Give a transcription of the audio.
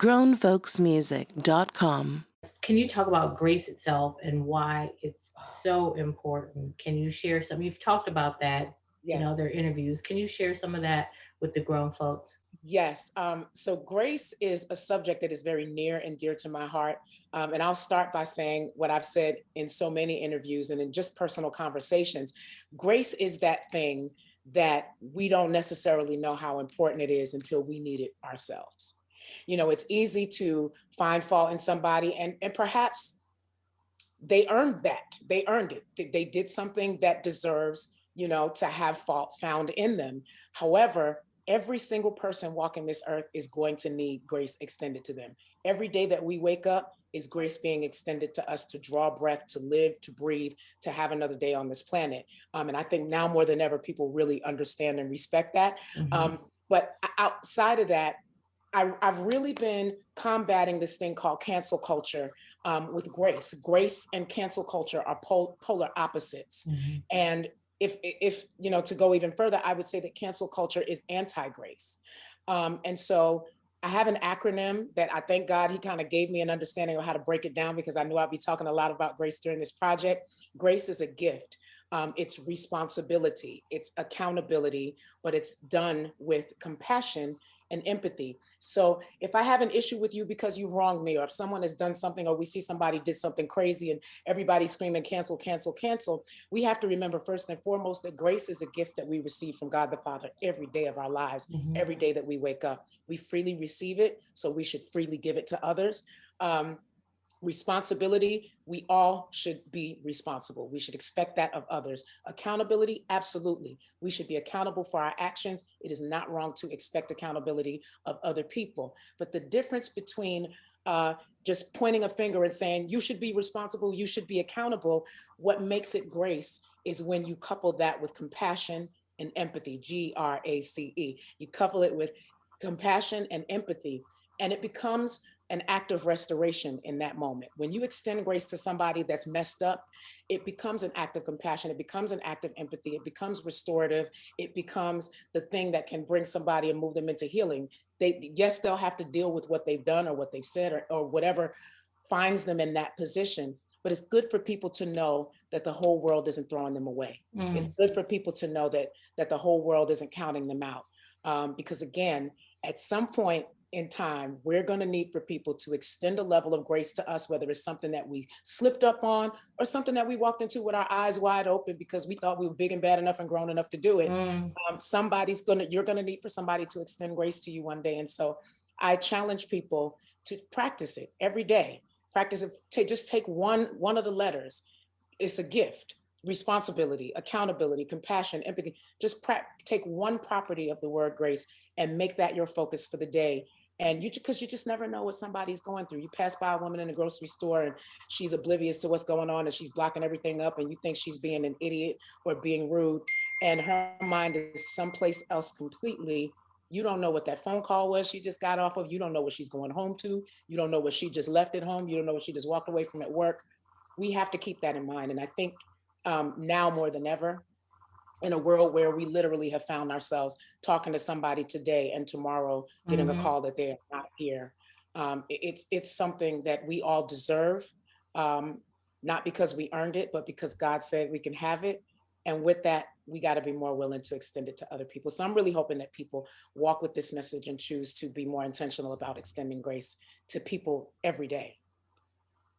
grownfolksmusic.com. Can you talk about grace itself and why it's so important? Can you share some? You've talked about that in Yes, other interviews. Can you share some of that with the grown folks? yes. So grace is a subject that is very near and dear to my heart. And I'll start by saying what I've said in so many interviews and in just personal conversations. Grace is that thing that we don't necessarily know how important it is until we need it ourselves. You know, it's easy to find fault in somebody, and perhaps they earned that. They earned it. They did something that deserves, to have fault found in them. However, every single person walking this earth is going to need grace extended to them. Every day that we wake up is grace being extended to us to draw breath, to live, to breathe, to have another day on this planet. And I think now more than ever, people really understand and respect that. Hmm. But outside of that, I've really been combating this thing called cancel culture with grace. Grace and cancel culture are polar opposites. Hmm. And if to go even further, I would say that cancel culture is anti-grace. And so I have an acronym that I thank God he kind of gave me an understanding of how to break it down, because I knew I'd be talking a lot about grace during this project. Grace is a gift. It's responsibility, it's accountability, but it's done with compassion and empathy. So if I have an issue with you because you've wronged me, or if someone has done something, or we see somebody did something crazy and everybody's screaming, cancel, cancel, cancel, we have to remember first and foremost that grace is a gift that we receive from God the Father every day of our lives, Hmm. every day that we wake up. We freely receive it, so we should freely give it to others. Um, Responsibility, we all should be responsible. We should expect that of others. Accountability, absolutely. We should be accountable for our actions. It is not wrong to expect accountability of other people. But the difference between just pointing a finger and saying, you should be responsible, you should be accountable, what makes it grace is when you couple that with compassion and empathy, GRACE. You couple it with compassion and empathy, and it becomes an act of restoration in that moment. When you extend grace to somebody that's messed up, it becomes an act of compassion. It becomes an act of empathy. It becomes restorative. It becomes the thing that can bring somebody and move them into healing. Yes, they'll have to deal with what they've done or what they've said, or whatever finds them in that position. But it's good for people to know that the whole world isn't throwing them away. It's Mm. good for people to know that the whole world isn't counting them out. Because again, at some point in time, we're going to need for people to extend a level of grace to us, whether it's something that we slipped up on or something that we walked into with our eyes wide open because we thought we were big and bad enough and grown enough to do it. Mm. You're going to need for somebody to extend grace to you one day. And so I challenge people to practice it every day. Practice it. Just take one of the letters. It's a gift. Responsibility, accountability, compassion, empathy. Just take one property of the word grace and make that your focus for the day. And because you just never know what somebody's going through. You pass by a woman in the grocery store and she's oblivious to what's going on and she's blocking everything up, and you think she's being an idiot or being rude, and her mind is someplace else completely. You don't know what that phone call was she just got off of. You don't know what she's going home to. You don't know what she just left at home. You don't know what she just walked away from at work. We have to keep that in mind. And I think now more than ever, in a world where we literally have found ourselves talking to somebody today and tomorrow getting a Hmm. call that they are not here. It's something that we all deserve, um, not because we earned it, but because God said we can have it. And with that, we got to be more willing to extend it to other people. So I'm really hoping that people walk with this message and choose to be more intentional about extending grace to people every day.